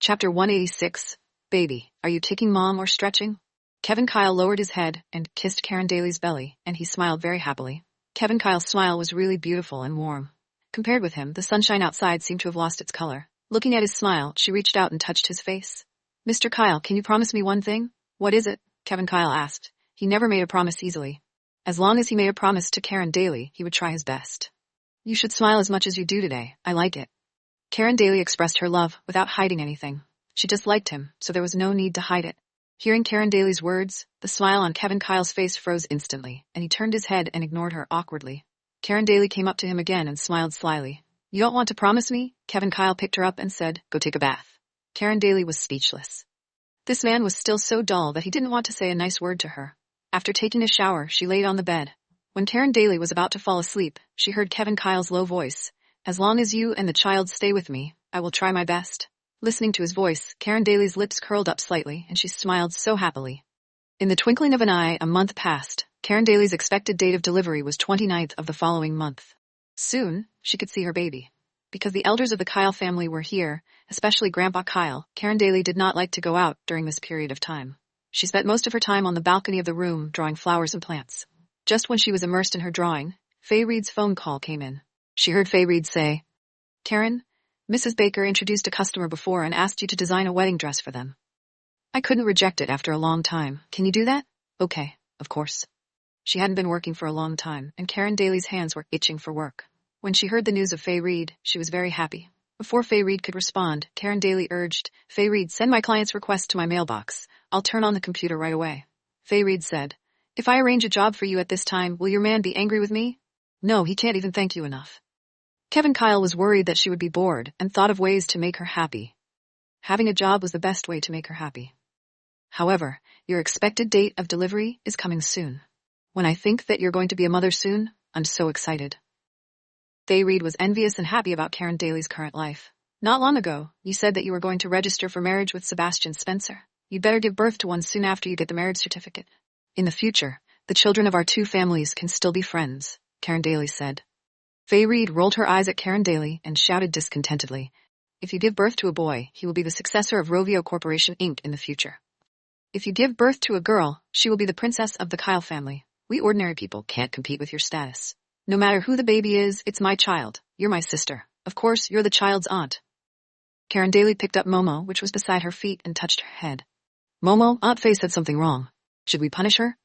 Chapter 186. Baby, are you taking mom or stretching? Kevin Kyle lowered his head and kissed Karen Daly's belly, and he smiled very happily. Kevin Kyle's smile was really beautiful and warm. Compared with him, the sunshine outside seemed to have lost its color. Looking at his smile, she reached out and touched his face. Mr. Kyle, can you promise me one thing? What is it? Kevin Kyle asked. He never made a promise easily. As long as he made a promise to Karen Daly, he would try his best. You should smile as much as you do today. I like it. Karen Daly expressed her love without hiding anything. She just liked him, so there was no need to hide it. Hearing Karen Daly's words, the smile on Kevin Kyle's face froze instantly, and he turned his head and ignored her awkwardly. Karen Daly came up to him again and smiled slyly. You don't want to promise me? Kevin Kyle picked her up and said, Go take a bath. Karen Daly was speechless. This man was still so dull that he didn't want to say a nice word to her. After taking a shower, she laid on the bed. When Karen Daly was about to fall asleep, she heard Kevin Kyle's low voice. As long as you and the child stay with me, I will try my best. Listening to his voice, Karen Daly's lips curled up slightly, and she smiled so happily. In the twinkling of an eye, a month passed. Karen Daly's expected date of delivery was 29th of the following month. Soon, she could see her baby. Because the elders of the Kyle family were here, especially Grandpa Kyle, Karen Daly did not like to go out during this period of time. She spent most of her time on the balcony of the room drawing flowers and plants. Just when she was immersed in her drawing, Faye Reed's phone call came in. She heard Faye Reed say, Karen, Mrs. Baker introduced a customer before and asked you to design a wedding dress for them. I couldn't reject it after a long time. Can you do that? Okay, of course. She hadn't been working for a long time, and Karen Daly's hands were itching for work. When she heard the news of Faye Reed, she was very happy. Before Faye Reed could respond, Karen Daly urged, Faye Reed, send my client's request to my mailbox. I'll turn on the computer right away. Faye Reed said, If I arrange a job for you at this time, will your man be angry with me? No, he can't even thank you enough. Kevin Kyle was worried that she would be bored and thought of ways to make her happy. Having a job was the best way to make her happy. However, your expected date of delivery is coming soon. When I think that you're going to be a mother soon, I'm so excited. Faye Reed was envious and happy about Karen Daly's current life. Not long ago, you said that you were going to register for marriage with Sebastian Spencer. You'd better give birth to one soon after you get the marriage certificate. In the future, the children of our two families can still be friends, Karen Daly said. Faye Reed rolled her eyes at Karen Daly and shouted discontentedly, If you give birth to a boy, he will be the successor of Rovio Corporation Inc. in the future. If you give birth to a girl, she will be the princess of the Kyle family. We ordinary people can't compete with your status. No matter who the baby is, it's my child. You're my sister. Of course, you're the child's aunt. Karen Daly picked up Momo, which was beside her feet, and touched her head. Momo, Aunt Faye said something wrong. Should we punish her?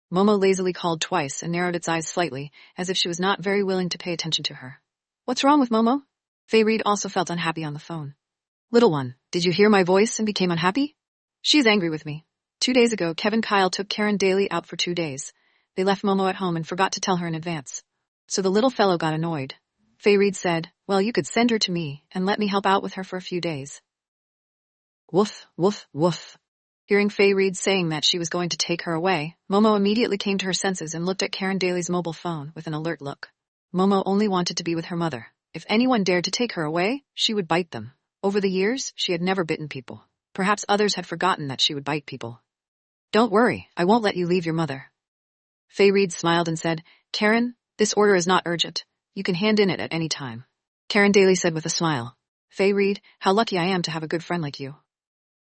Momo lazily called twice and narrowed its eyes slightly, as if she was not very willing to pay attention to her. What's wrong with Momo? Faye Reed also felt unhappy on the phone. Little one, did you hear my voice and became unhappy? She's angry with me. 2 days ago, Kevin Kyle took Karen Daly out for 2 days. They left Momo at home and forgot to tell her in advance. So the little fellow got annoyed. Faye Reed said, Well, you could send her to me and let me help out with her for a few days. Woof, woof, woof. Hearing Faye Reed saying that she was going to take her away, Momo immediately came to her senses and looked at Karen Daly's mobile phone with an alert look. Momo only wanted to be with her mother. If anyone dared to take her away, she would bite them. Over the years, she had never bitten people. Perhaps others had forgotten that she would bite people. Don't worry, I won't let you leave your mother. Faye Reed smiled and said, Karen, this order is not urgent. You can hand in it at any time. Karen Daly said with a smile, Faye Reed, how lucky I am to have a good friend like you.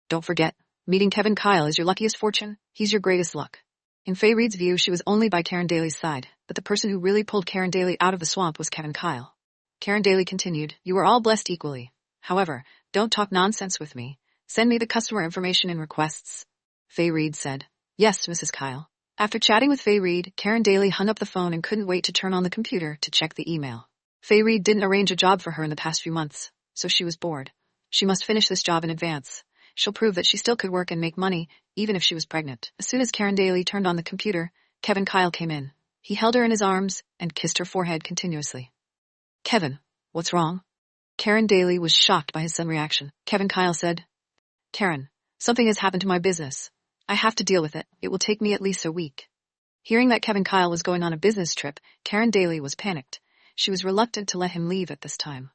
Don't forget, meeting Kevin Kyle is your luckiest fortune. He's your greatest luck. In Faye Reed's view, she was only by Karen Daly's side, but the person who really pulled Karen Daly out of the swamp was Kevin Kyle. Karen Daly continued, You are all blessed equally. However, don't talk nonsense with me. Send me the customer information and requests. Faye Reed said, Yes, Mrs. Kyle. After chatting with Faye Reed, Karen Daly hung up the phone and couldn't wait to turn on the computer to check the email. Faye Reed didn't arrange a job for her in the past few months, so she was bored. She must finish this job in advance. She'll prove that she still could work and make money, even if she was pregnant. As soon as Karen Daly turned on the computer, Kevin Kyle came in. He held her in his arms and kissed her forehead continuously. Kevin, what's wrong? Karen Daly was shocked by his sudden reaction. Kevin Kyle said, Karen, something has happened to my business. I have to deal with it. It will take me at least a week. Hearing that Kevin Kyle was going on a business trip, Karen Daly was panicked. She was reluctant to let him leave at this time.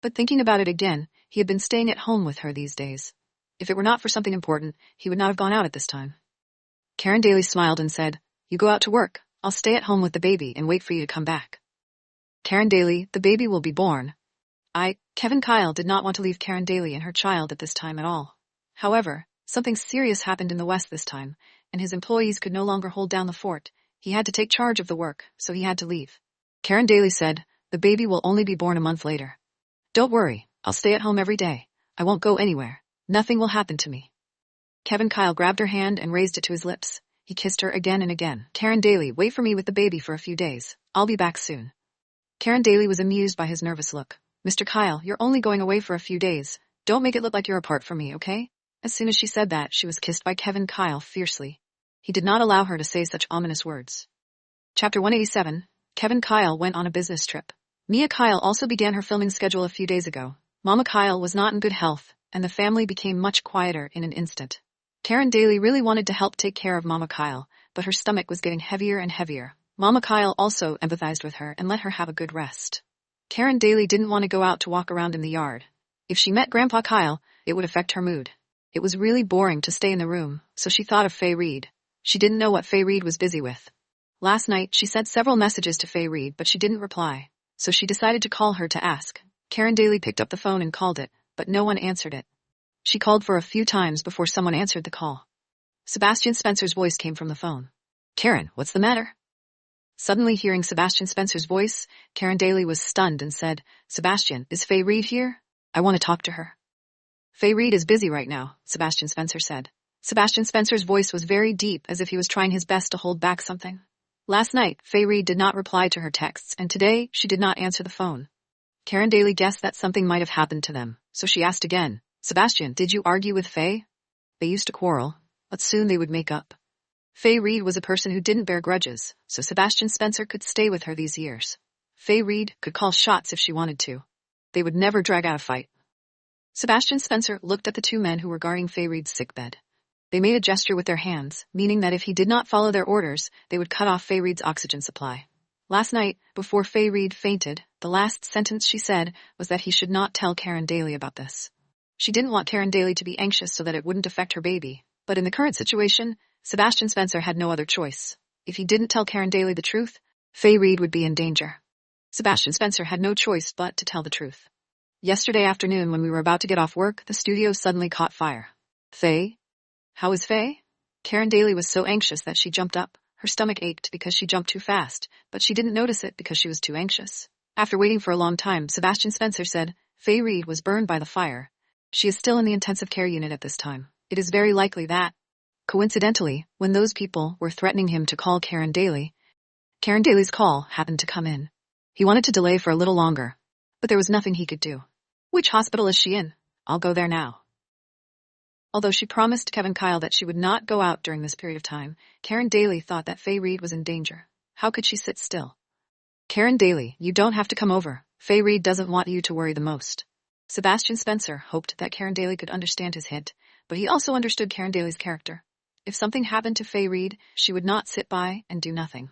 But thinking about it again, he had been staying at home with her these days. If it were not for something important, he would not have gone out at this time. Karen Daly smiled and said, You go out to work. I'll stay at home with the baby and wait for you to come back. Karen Daly, the baby will be born. Kevin Kyle did not want to leave Karen Daly and her child at this time at all. However, something serious happened in the West this time, and his employees could no longer hold down the fort. He had to take charge of the work, so he had to leave. Karen Daly said, "The baby will only be born a month later. Don't worry, I'll stay at home every day. I won't go anywhere. Nothing will happen to me." Kevin Kyle grabbed her hand and raised it to his lips. He kissed her again and again. "Karen Daly, wait for me with the baby for a few days. I'll be back soon." Karen Daly was amused by his nervous look. "Mr. Kyle, you're only going away for a few days. Don't make it look like you're apart from me, okay?" As soon as she said that, she was kissed by Kevin Kyle fiercely. He did not allow her to say such ominous words. Chapter 187, Kevin Kyle went on a business trip. Mia Kyle also began her filming schedule a few days ago. Mama Kyle was not in good health, and the family became much quieter in an instant. Karen Daly really wanted to help take care of Mama Kyle, but her stomach was getting heavier and heavier. Mama Kyle also empathized with her and let her have a good rest. Karen Daly didn't want to go out to walk around in the yard. If she met Grandpa Kyle, it would affect her mood. It was really boring to stay in the room, so she thought of Faye Reed. She didn't know what Faye Reed was busy with. Last night, she sent several messages to Faye Reed, but she didn't reply, so she decided to call her to ask. Karen Daly picked up the phone and called it, but no one answered it. She called for a few times before someone answered the call. Sebastian Spencer's voice came from the phone. "Karen, what's the matter?" Suddenly hearing Sebastian Spencer's voice, Karen Daly was stunned and said, "Sebastian, is Faye Reed here? I want to talk to her." "Faye Reed is busy right now," Sebastian Spencer said. Sebastian Spencer's voice was very deep, as if he was trying his best to hold back something. Last night, Faye Reed did not reply to her texts, and today, she did not answer the phone. Karen Daly guessed that something might have happened to them, so she asked again, "Sebastian, did you argue with Faye?" They used to quarrel, but soon they would make up. Faye Reed was a person who didn't bear grudges, so Sebastian Spencer could stay with her these years. Faye Reed could call shots if she wanted to. They would never drag out a fight. Sebastian Spencer looked at the two men who were guarding Faye Reed's sickbed. They made a gesture with their hands, meaning that if he did not follow their orders, they would cut off Faye Reed's oxygen supply. Last night, before Faye Reed fainted, the last sentence she said was that he should not tell Karen Daly about this. She didn't want Karen Daly to be anxious so that it wouldn't affect her baby, but in the current situation, Sebastian Spencer had no other choice. If he didn't tell Karen Daly the truth, Faye Reed would be in danger. Sebastian Spencer had no choice but to tell the truth. Yesterday afternoon, when we were about to get off work, the studio suddenly caught fire. "Faye? How is Faye?" Karen Daly was so anxious that she jumped up. Her stomach ached because she jumped too fast, but she didn't notice it because she was too anxious. After waiting for a long time, Sebastian Spencer said, "Faye Reed was burned by the fire. She is still in the intensive care unit at this time. It is very likely that..." Coincidentally, when those people were threatening him to call Karen Daly, Karen Daly's call happened to come in. He wanted to delay for a little longer, but there was nothing he could do. "Which hospital is she in? I'll go there now." Although she promised Kevin Kyle that she would not go out during this period of time, Karen Daly thought that Faye Reed was in danger. How could she sit still? "Karen Daly, you don't have to come over. Faye Reed doesn't want you to worry the most." Sebastian Spencer hoped that Karen Daly could understand his hint, but he also understood Karen Daly's character. If something happened to Faye Reed, she would not sit by and do nothing.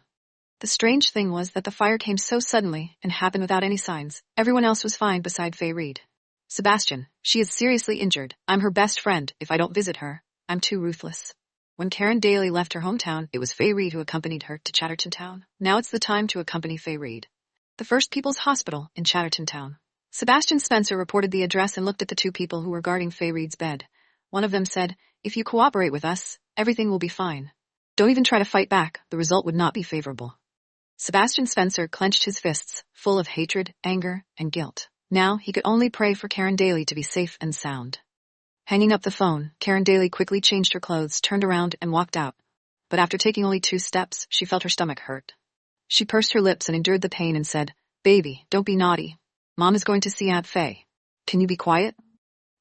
The strange thing was that the fire came so suddenly and happened without any signs. Everyone else was fine beside Faye Reed. "Sebastian, she is seriously injured. I'm her best friend. If I don't visit her, I'm too ruthless." When Karen Daly left her hometown, it was Faye Reed who accompanied her to Chatterton Town. Now it's the time to accompany Faye Reed. The First People's Hospital in Chatterton Town. Sebastian Spencer reported the address and looked at the two people who were guarding Faye Reed's bed. One of them said, "If you cooperate with us, everything will be fine. Don't even try to fight back. The result would not be favorable." Sebastian Spencer clenched his fists, full of hatred, anger, and guilt. Now he could only pray for Karen Daly to be safe and sound. Hanging up the phone, Karen Daly quickly changed her clothes, turned around, and walked out. But after taking only 2 steps, she felt her stomach hurt. She pursed her lips and endured the pain and said, "Baby, don't be naughty. Mom is going to see Aunt Faye. Can you be quiet?"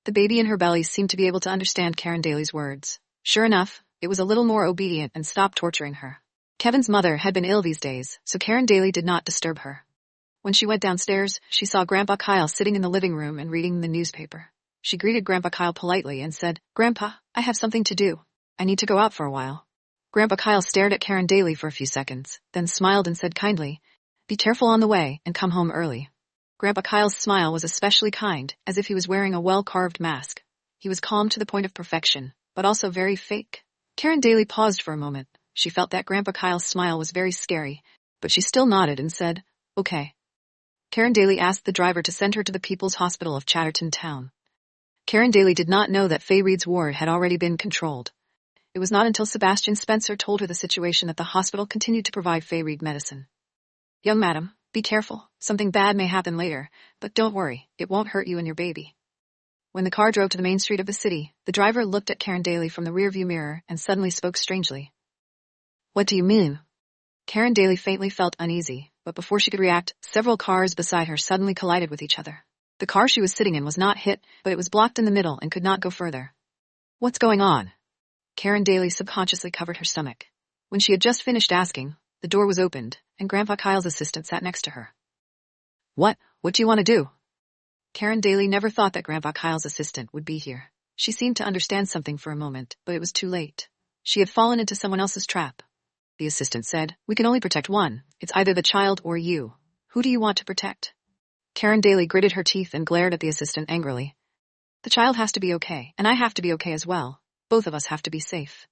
The baby in her belly seemed to be able to understand Karen Daly's words. Sure enough, it was a little more obedient and stopped torturing her. Kevin's mother had been ill these days, so Karen Daly did not disturb her. When she went downstairs, she saw Grandpa Kyle sitting in the living room and reading the newspaper. She greeted Grandpa Kyle politely and said, "Grandpa, I have something to do. I need to go out for a while." Grandpa Kyle stared at Karen Daly for a few seconds, then smiled and said kindly, "Be careful on the way and come home early." Grandpa Kyle's smile was especially kind, as if he was wearing a well-carved mask. He was calm to the point of perfection, but also very fake. Karen Daly paused for a moment. She felt that Grandpa Kyle's smile was very scary, but she still nodded and said, "Okay." Karen Daly asked the driver to send her to the People's Hospital of Chatterton Town. Karen Daly did not know that Fay Reed's ward had already been controlled. It was not until Sebastian Spencer told her the situation that the hospital continued to provide Fay Reed medicine. "Young madam, be careful. Something bad may happen later, but don't worry, it won't hurt you and your baby." When the car drove to the main street of the city, the driver looked at Karen Daly from the rearview mirror and suddenly spoke strangely. "What do you mean?" Karen Daly faintly felt uneasy, but before she could react, several cars beside her suddenly collided with each other. The car she was sitting in was not hit, but it was blocked in the middle and could not go further. "What's going on?" Karen Daly subconsciously covered her stomach. When she had just finished asking, the door was opened, and Grandpa Kyle's assistant sat next to her. What do you want to do?" Karen Daly never thought that Grandpa Kyle's assistant would be here. She seemed to understand something for a moment, but it was too late. She had fallen into someone else's trap. The assistant said, "We can only protect one. It's either the child or you. Who do you want to protect?" Karen Daly gritted her teeth and glared at the assistant angrily. "The child has to be okay, and I have to be okay as well. Both of us have to be safe.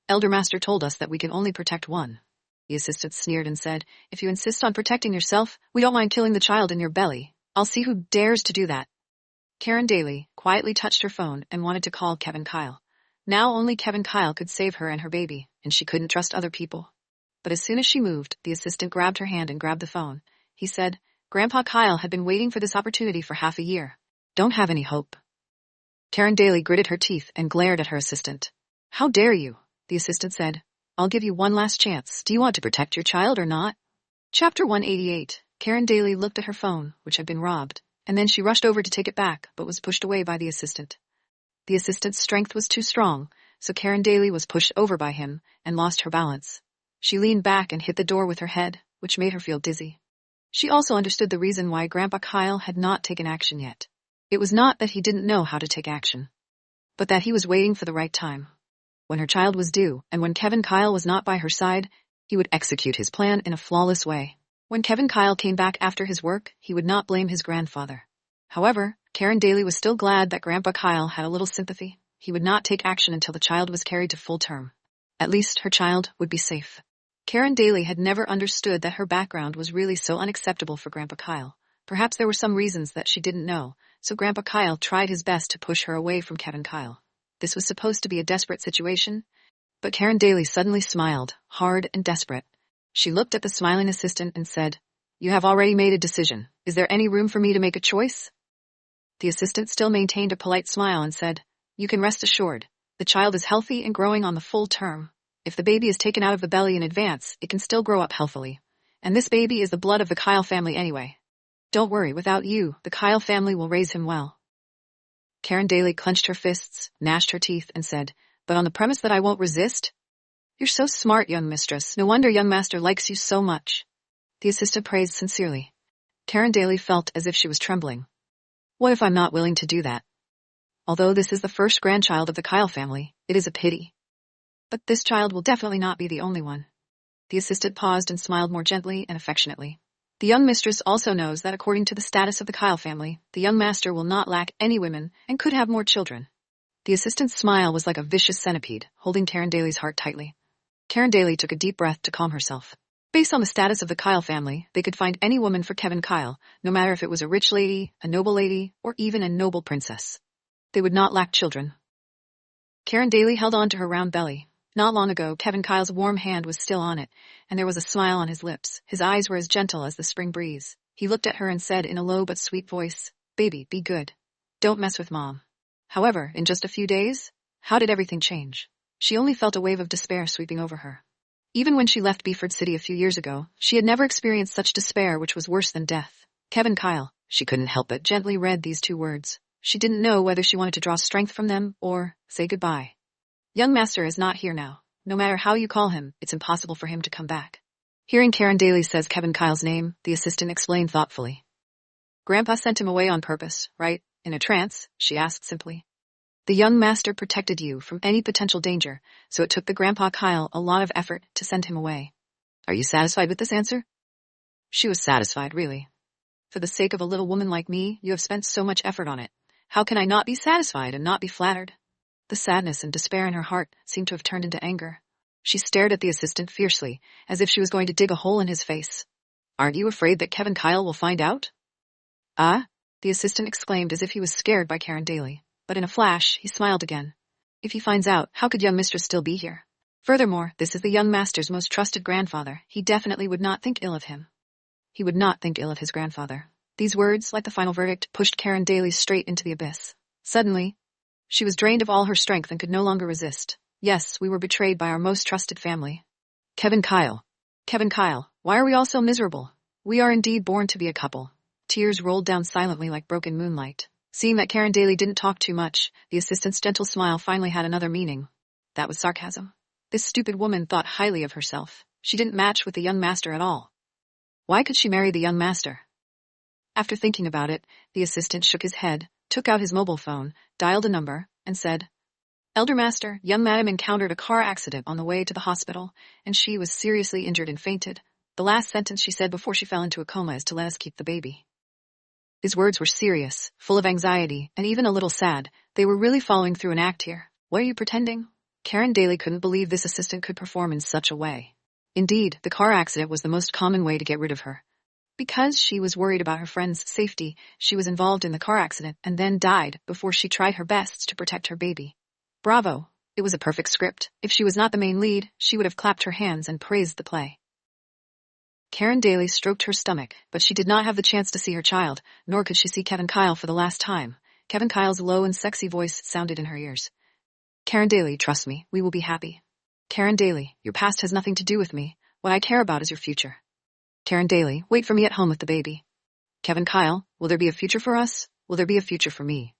Elder Master told us that we can only protect one." The assistant sneered and said, "If you insist on protecting yourself, we don't mind killing the child in your belly. I'll see who dares to do that." Karen Daly quietly touched her phone and wanted to call Kevin Kyle. Now only Kevin Kyle could save her and her baby, and she couldn't trust other people. But as soon as she moved, the assistant grabbed her hand and grabbed the phone. He said, "Grandpa Kyle had been waiting for this opportunity for half a year. Don't have any hope." Karen Daly gritted her teeth and glared at her assistant. "How dare you?" The assistant said, "I'll give you one last chance. Do you want to protect your child or not?" Chapter 188. Karen Daly looked at her phone, which had been robbed, and then she rushed over to take it back, but was pushed away by the assistant. The assistant's strength was too strong, so Karen Daly was pushed over by him and lost her balance. She leaned back and hit the door with her head, which made her feel dizzy. She also understood the reason why Grandpa Kyle had not taken action yet. It was not that he didn't know how to take action, but that he was waiting for the right time. When her child was due, and when Kevin Kyle was not by her side, he would execute his plan in a flawless way. When Kevin Kyle came back after his work, he would not blame his grandfather. However, Karen Daly was still glad that Grandpa Kyle had a little sympathy. He would not take action until the child was carried to full term. At least her child would be safe. Karen Daly had never understood that her background was really so unacceptable for Grandpa Kyle. Perhaps there were some reasons that she didn't know, so Grandpa Kyle tried his best to push her away from Kevin Kyle. This was supposed to be a desperate situation, but Karen Daly suddenly smiled, hard and desperate. She looked at the smiling assistant and said, "You have already made a decision. Is there any room for me to make a choice?" The assistant still maintained a polite smile and said, "You can rest assured. The child is healthy and growing on the full term. If the baby is taken out of the belly in advance, it can still grow up healthily. And this baby is the blood of the Kyle family anyway. Don't worry, without you, the Kyle family will raise him well." Karen Daly clenched her fists, gnashed her teeth, and said, "But on the premise that I won't resist?" "You're so smart, young mistress. No wonder young master likes you so much." The assistant praised sincerely. Karen Daly felt as if she was trembling. What if I'm not willing to do that? Although this is the first grandchild of the Kyle family, it is a pity. But this child will definitely not be the only one. The assistant paused and smiled more gently and affectionately. The young mistress also knows that according to the status of the Kyle family, the young master will not lack any women and could have more children. The assistant's smile was like a vicious centipede, holding Karen Daly's heart tightly. Karen Daly took a deep breath to calm herself. Based on the status of the Kyle family, they could find any woman for Kevin Kyle, no matter if it was a rich lady, a noble lady, or even a noble princess. They would not lack children. Karen Daly held on to her round belly. Not long ago, Kevin Kyle's warm hand was still on it, and there was a smile on his lips. His eyes were as gentle as the spring breeze. He looked at her and said in a low but sweet voice, "Baby, be good. Don't mess with Mom." However, in just a few days, how did everything change? She only felt a wave of despair sweeping over her. Even when she left Beeford City a few years ago, she had never experienced such despair, which was worse than death. Kevin Kyle. She couldn't help but gently read these two words. She didn't know whether she wanted to draw strength from them or say goodbye. Young master is not here now. No matter how you call him, it's impossible for him to come back. Hearing Karen Daly says Kevin Kyle's name, the assistant explained thoughtfully. Grandpa sent him away on purpose, right? In a trance, she asked simply. The young master protected you from any potential danger, so it took the Grandpa Kyle a lot of effort to send him away. Are you satisfied with this answer? She was satisfied, really. For the sake of a little woman like me, you have spent so much effort on it. How can I not be satisfied and not be flattered? The sadness and despair in her heart seemed to have turned into anger. She stared at the assistant fiercely, as if she was going to dig a hole in his face. Aren't you afraid that Kevin Kyle will find out? Ah? The assistant exclaimed as if he was scared by Karen Daly, but in a flash, he smiled again. If he finds out, how could young mistress still be here? Furthermore, this is the young master's most trusted grandfather. He definitely would not think ill of him. He would not think ill of his grandfather. These words, like the final verdict, pushed Karen Daly straight into the abyss. Suddenly, she was drained of all her strength and could no longer resist. Yes, we were betrayed by our most trusted family. Kevin Kyle. Kevin Kyle, why are we all so miserable? We are indeed born to be a couple. Tears rolled down silently like broken moonlight. Seeing that Karen Daly didn't talk too much, the assistant's gentle smile finally had another meaning. That was sarcasm. This stupid woman thought highly of herself. She didn't match with the young master at all. Why could she marry the young master? After thinking about it, the assistant shook his head, took out his mobile phone, dialed a number, and said, Elder Master, young madam encountered a car accident on the way to the hospital, and she was seriously injured and fainted. The last sentence she said before she fell into a coma is to let us keep the baby. His words were serious, full of anxiety, and even a little sad. They were really following through an act here. What are you pretending? Karen Daly couldn't believe this assistant could perform in such a way. Indeed, the car accident was the most common way to get rid of her. Because she was worried about her friend's safety, she was involved in the car accident and then died before she tried her best to protect her baby. Bravo! It was a perfect script. If she was not the main lead, she would have clapped her hands and praised the play. Karen Daly stroked her stomach, but she did not have the chance to see her child, nor could she see Kevin Kyle for the last time. Kevin Kyle's low and sexy voice sounded in her ears. Karen Daly, trust me, we will be happy. Karen Daly, your past has nothing to do with me. What I care about is your future. Karen Daly, wait for me at home with the baby. Kevin Kyle, will there be a future for us? Will there be a future for me?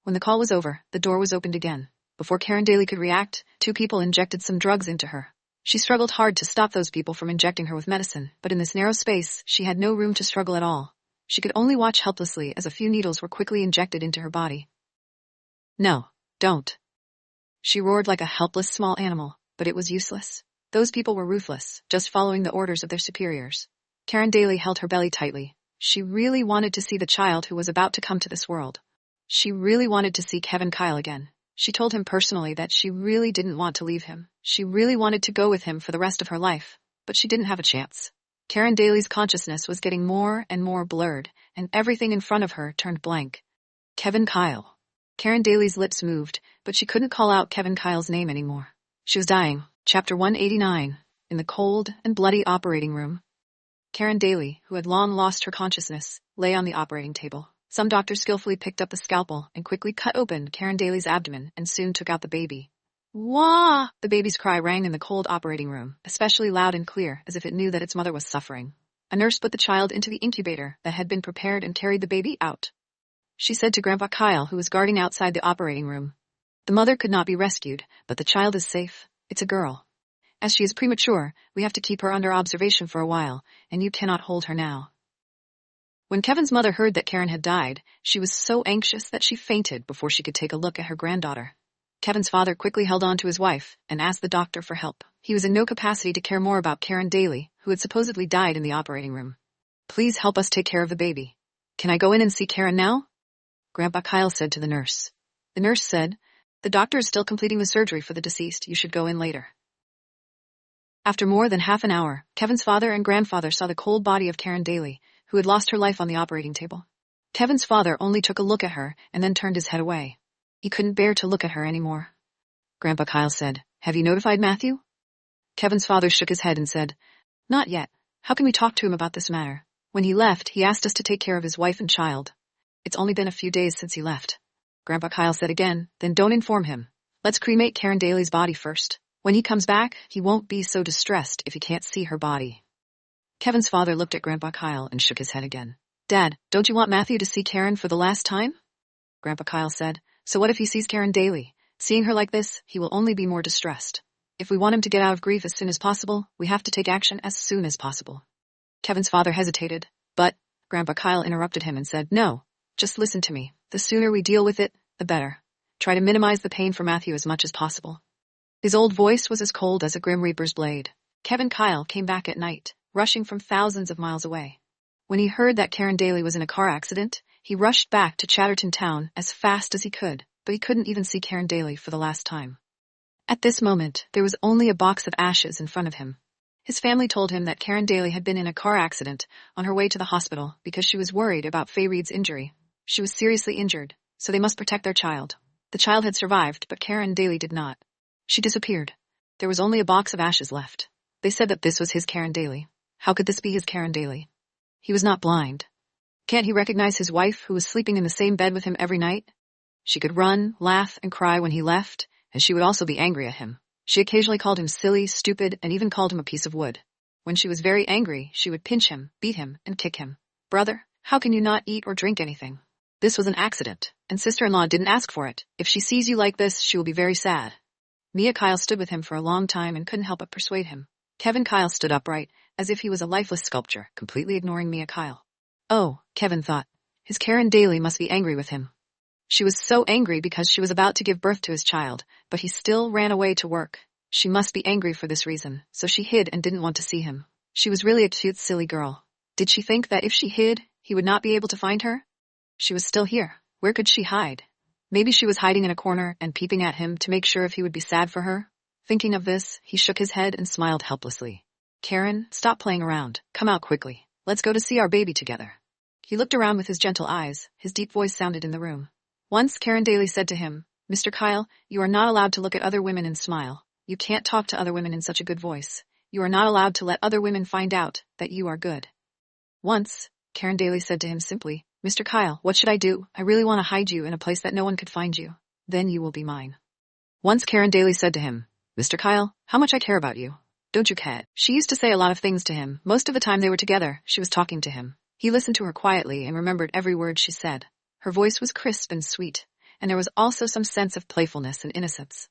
When the call was over, the door was opened again. Before Karen Daly could react, 2 people injected some drugs into her. She struggled hard to stop those people from injecting her with medicine, but in this narrow space, she had no room to struggle at all. She could only watch helplessly as a few needles were quickly injected into her body. No, don't. She roared like a helpless small animal, but it was useless. Those people were ruthless, just following the orders of their superiors. Karen Daly held her belly tightly. She really wanted to see the child who was about to come to this world. She really wanted to see Kevin Kyle again. She told him personally that she really didn't want to leave him. She really wanted to go with him for the rest of her life, but she didn't have a chance. Karen Daly's consciousness was getting more and more blurred, and everything in front of her turned blank. Kevin Kyle. Karen Daly's lips moved, but she couldn't call out Kevin Kyle's name anymore. She was dying. Chapter 189. In the cold and bloody operating room. Karen Daly, who had long lost her consciousness, lay on the operating table. Some doctors skillfully picked up the scalpel and quickly cut open Karen Daly's abdomen and soon took out the baby. Wah! The baby's cry rang in the cold operating room, especially loud and clear, as if it knew that its mother was suffering. A nurse put the child into the incubator that had been prepared and carried the baby out. She said to Grandpa Kyle, who was guarding outside the operating room, "The mother could not be rescued, but the child is safe. It's a girl. As she is premature, we have to keep her under observation for a while, and you cannot hold her now." When Kevin's mother heard that Karen had died, she was so anxious that she fainted before she could take a look at her granddaughter. Kevin's father quickly held on to his wife and asked the doctor for help. He was in no capacity to care more about Karen Daly, who had supposedly died in the operating room. "Please help us take care of the baby. Can I go in and see Karen now?" Grandpa Kyle said to the nurse. The nurse said, "The doctor is still completing the surgery for the deceased. You should go in later." After more than half an hour, Kevin's father and grandfather saw the cold body of Karen Daly, who had lost her life on the operating table. Kevin's father only took a look at her and then turned his head away. He couldn't bear to look at her anymore. Grandpa Kyle said, "Have you notified Matthew?" Kevin's father shook his head and said, "Not yet. How can we talk to him about this matter? When he left, he asked us to take care of his wife and child. It's only been a few days since he left." Grandpa Kyle said again, "Then don't inform him. Let's cremate Karen Daly's body first. When he comes back, he won't be so distressed if he can't see her body." Kevin's father looked at Grandpa Kyle and shook his head again. "Dad, don't you want Matthew to see Karen for the last time?" Grandpa Kyle said, "So what if he sees Karen Daly? Seeing her like this, he will only be more distressed. If we want him to get out of grief as soon as possible, we have to take action as soon as possible." Kevin's father hesitated, but Grandpa Kyle interrupted him and said, "No, just listen to me. The sooner we deal with it, the better. Try to minimize the pain for Matthew as much as possible." His old voice was as cold as a Grim Reaper's blade. Kevin Kyle came back at night, rushing from thousands of miles away. When he heard that Karen Daly was in a car accident, he rushed back to Chatterton Town as fast as he could, but he couldn't even see Karen Daly for the last time. At this moment, there was only a box of ashes in front of him. His family told him that Karen Daly had been in a car accident on her way to the hospital because she was worried about Faye Reed's injury. She was seriously injured, so they must protect their child. The child had survived, but Karen Daly did not. She disappeared. There was only a box of ashes left. They said that this was his Karen Daly. How could this be his Karen Daly? He was not blind. Can't he recognize his wife who was sleeping in the same bed with him every night? She could run, laugh, and cry when he left, and she would also be angry at him. She occasionally called him silly, stupid, and even called him a piece of wood. When she was very angry, she would pinch him, beat him, and kick him. Brother, how can you not eat or drink anything? This was an accident, and sister-in-law didn't ask for it. If she sees you like this, she will be very sad. Mia Kyle stood with him for a long time and couldn't help but persuade him. Kevin Kyle stood upright, as if he was a lifeless sculpture, completely ignoring Mia Kyle. Oh, Kevin thought. His Karen Daly must be angry with him. She was so angry because she was about to give birth to his child, but he still ran away to work. She must be angry for this reason, so she hid and didn't want to see him. She was really a cute, silly girl. Did she think that if she hid, he would not be able to find her? She was still here. Where could she hide? Maybe she was hiding in a corner and peeping at him to make sure if he would be sad for her. Thinking of this, he shook his head and smiled helplessly. Karen, stop playing around. Come out quickly. Let's go to see our baby together. He looked around with his gentle eyes. His deep voice sounded in the room. Once Karen Daly said to him, Mr. Kyle, you are not allowed to look at other women and smile. You can't talk to other women in such a good voice. You are not allowed to let other women find out that you are good. Once, Karen Daly said to him simply, Mr. Kyle, what should I do? I really want to hide you in a place that no one could find you. Then you will be mine. Once Karen Daly said to him, Mr. Kyle, how much I care about you. Don't you care? She used to say a lot of things to him. Most of the time they were together, she was talking to him. He listened to her quietly and remembered every word she said. Her voice was crisp and sweet, and there was also some sense of playfulness and innocence.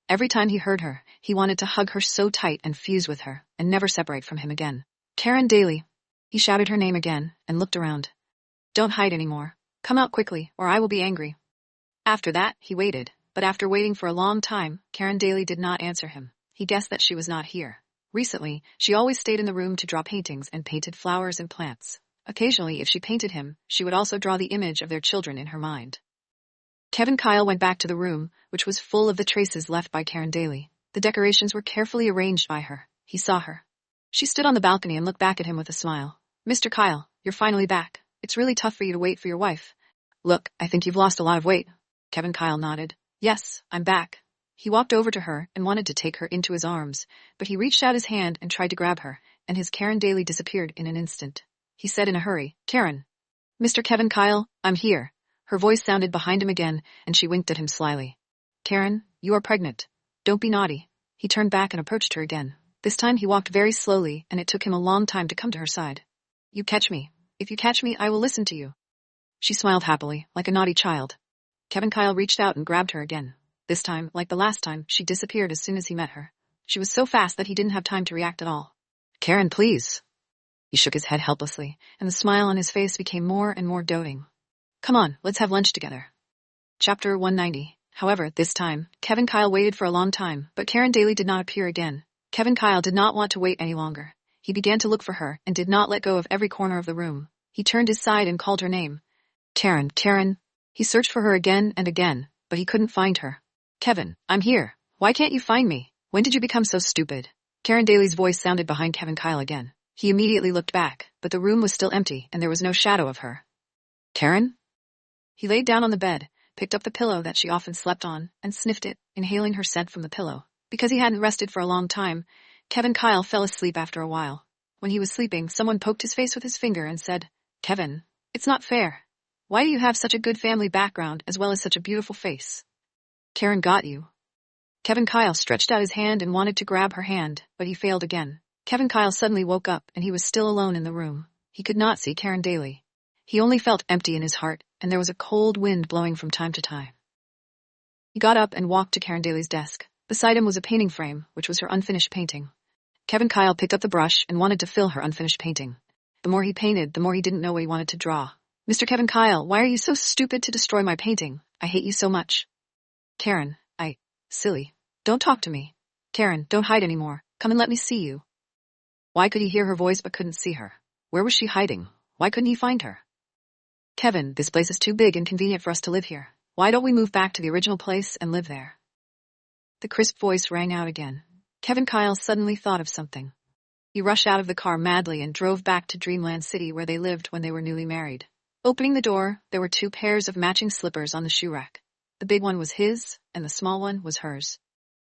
Every time he heard her, he wanted to hug her so tight and fuse with her, and never separate from him again. Karen Daly. He shouted her name again, and looked around. Don't hide anymore. Come out quickly, or I will be angry. After that, he waited, but after waiting for a long time, Karen Daly did not answer him. He guessed that she was not here. Recently, she always stayed in the room to draw paintings and painted flowers and plants. Occasionally, if she painted him, she would also draw the image of their children in her mind. Kevin Kyle went back to the room, which was full of the traces left by Karen Daly. The decorations were carefully arranged by her. He saw her. She stood on the balcony and looked back at him with a smile. Mr. Kyle, you're finally back. It's really tough for you to wait for your wife. Look, I think you've lost a lot of weight. Kevin Kyle nodded. Yes, I'm back. He walked over to her and wanted to take her into his arms, but he reached out his hand and tried to grab her, and his Karen Daly disappeared in an instant. He said in a hurry, Karen. Mr. Kevin Kyle, I'm here. Her voice sounded behind him again, and she winked at him slyly. Karen, you are pregnant. Don't be naughty. He turned back and approached her again. This time he walked very slowly, and it took him a long time to come to her side. You catch me. If you catch me, I will listen to you. She smiled happily, like a naughty child. Kevin Kyle reached out and grabbed her again. This time, like the last time, she disappeared as soon as he met her. She was so fast that he didn't have time to react at all. Karen, please. He shook his head helplessly, and the smile on his face became more and more doting. Come on, let's have lunch together. Chapter 190. However, this time, Kevin Kyle waited for a long time, but Karen Daly did not appear again. Kevin Kyle did not want to wait any longer. He began to look for her and did not let go of every corner of the room. He turned his side and called her name. Karen, Karen. He searched for her again and again, but he couldn't find her. Kevin, I'm here. Why can't you find me? When did you become so stupid? Karen Daly's voice sounded behind Kevin Kyle again. He immediately looked back, but the room was still empty and there was no shadow of her. Karen? He laid down on the bed, picked up the pillow that she often slept on, and sniffed it, inhaling her scent from the pillow. Because he hadn't rested for a long time, Kevin Kyle fell asleep after a while. When he was sleeping, someone poked his face with his finger and said, Kevin, it's not fair. Why do you have such a good family background as well as such a beautiful face? Karen got you. Kevin Kyle stretched out his hand and wanted to grab her hand, but he failed again. Kevin Kyle suddenly woke up and he was still alone in the room. He could not see Karen Daly. He only felt empty in his heart, and there was a cold wind blowing from time to time. He got up and walked to Karen Daly's desk. Beside him was a painting frame, which was her unfinished painting. Kevin Kyle picked up the brush and wanted to fill her unfinished painting. The more he painted, the more he didn't know what he wanted to draw. Mr. Kevin Kyle, why are you so stupid to destroy my painting? I hate you so much. Karen, silly. Don't talk to me. Karen, don't hide anymore. Come and let me see you. Why could he hear her voice but couldn't see her? Where was she hiding? Why couldn't he find her? Kevin, this place is too big and convenient for us to live here. Why don't we move back to the original place and live there? The crisp voice rang out again. Kevin Kyle suddenly thought of something. He rushed out of the car madly and drove back to Dreamland City where they lived when they were newly married. Opening the door, there were 2 pairs of matching slippers on the shoe rack. The big one was his, and the small one was hers.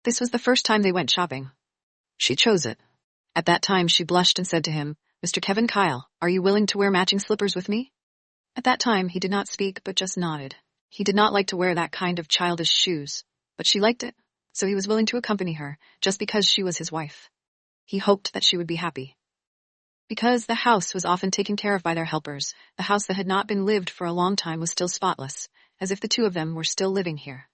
This was the first time they went shopping. She chose it. At that time she blushed and said to him, "Mr. Kevin Kyle, are you willing to wear matching slippers with me?" At that time he did not speak but just nodded. He did not like to wear that kind of childish shoes, but she liked it, so he was willing to accompany her, just because she was his wife. He hoped that she would be happy. Because the house was often taken care of by their helpers, the house that had not been lived for a long time was still spotless, as if the 2 of them were still living here.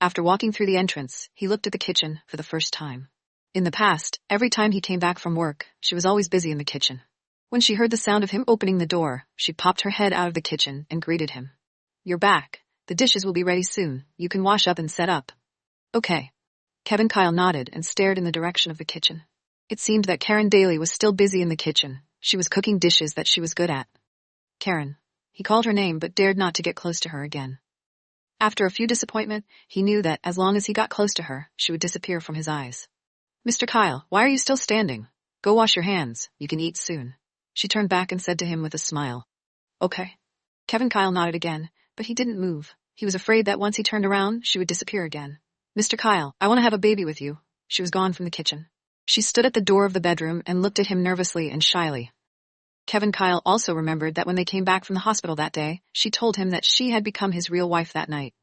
After walking through the entrance, he looked at the kitchen for the first time. In the past, every time he came back from work, she was always busy in the kitchen. When she heard the sound of him opening the door, she popped her head out of the kitchen and greeted him. "You're back. The dishes will be ready soon. You can wash up and set up." "Okay." Kevin Kyle nodded and stared in the direction of the kitchen. It seemed that Karen Daly was still busy in the kitchen. She was cooking dishes that she was good at. "Karen." He called her name but dared not to get close to her again. After a few disappointment, he knew that as long as he got close to her, she would disappear from his eyes. "Mr. Kyle, why are you still standing? Go wash your hands. You can eat soon." She turned back and said to him with a smile, "Okay." Kevin Kyle nodded again, but he didn't move. He was afraid that once he turned around, she would disappear again. "Mr. Kyle, I want to have a baby with you." She was gone from the kitchen. She stood at the door of the bedroom and looked at him nervously and shyly. Kevin Kyle also remembered that when they came back from the hospital that day, she told him that she had become his real wife that night.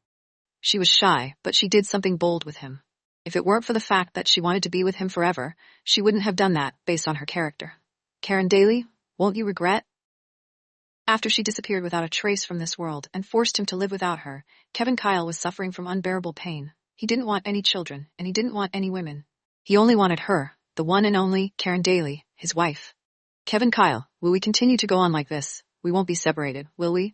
She was shy, but she did something bold with him. If it weren't for the fact that she wanted to be with him forever, she wouldn't have done that based on her character. "Karen Daly, won't you regret?" After she disappeared without a trace from this world and forced him to live without her, Kevin Kyle was suffering from unbearable pain. He didn't want any children, and he didn't want any women. He only wanted her, the one and only Karen Daly, his wife. "Kevin Kyle, will we continue to go on like this? We won't be separated, will we?"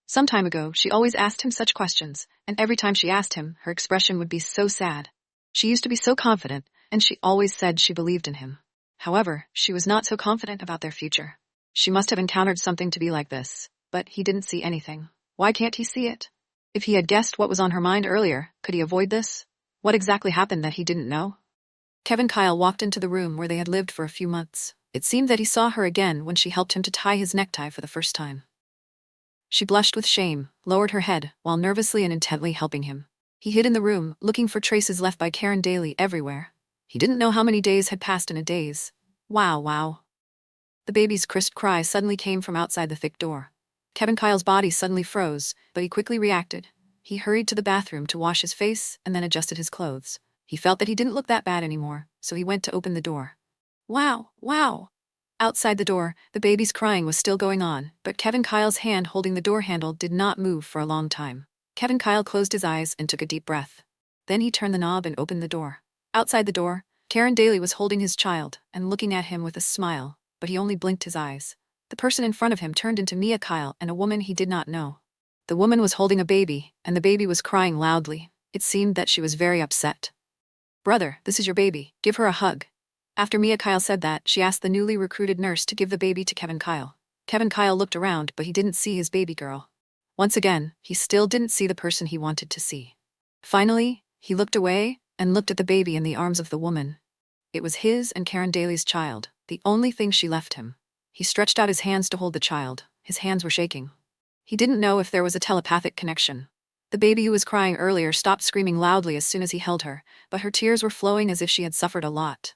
Some time ago, she always asked him such questions, and every time she asked him, her expression would be so sad. She used to be so confident, and she always said she believed in him. However, she was not so confident about their future. She must have encountered something to be like this, but he didn't see anything. Why can't he see it? If he had guessed what was on her mind earlier, could he avoid this? What exactly happened that he didn't know? Kevin Kyle walked into the room where they had lived for a few months. It seemed that he saw her again when she helped him to tie his necktie for the first time. She blushed with shame, lowered her head, while nervously and intently helping him. He hid in the room, looking for traces left by Karen Daly everywhere. He didn't know how many days had passed in a daze. Wow. The baby's crisp cry suddenly came from outside the thick door. Kevin Kyle's body suddenly froze, but he quickly reacted. He hurried to the bathroom to wash his face and then adjusted his clothes. He felt that he didn't look that bad anymore, so he went to open the door. Wow. Outside the door, the baby's crying was still going on, but Kevin Kyle's hand holding the door handle did not move for a long time. Kevin Kyle closed his eyes and took a deep breath. Then he turned the knob and opened the door. Outside the door, Karen Daly was holding his child and looking at him with a smile, but he only blinked his eyes. The person in front of him turned into Mia Kyle and a woman he did not know. The woman was holding a baby, and the baby was crying loudly. It seemed that she was very upset. "Brother, this is your baby. Give her a hug." After Mia Kyle said that, she asked the newly recruited nurse to give the baby to Kevin Kyle. Kevin Kyle looked around, but he didn't see his baby girl. Once again, he still didn't see the person he wanted to see. Finally, he looked away and looked at the baby in the arms of the woman. It was his and Karen Daly's child, the only thing she left him. He stretched out his hands to hold the child. His hands were shaking. He didn't know if there was a telepathic connection. The baby who was crying earlier stopped screaming loudly as soon as he held her, but her tears were flowing as if she had suffered a lot.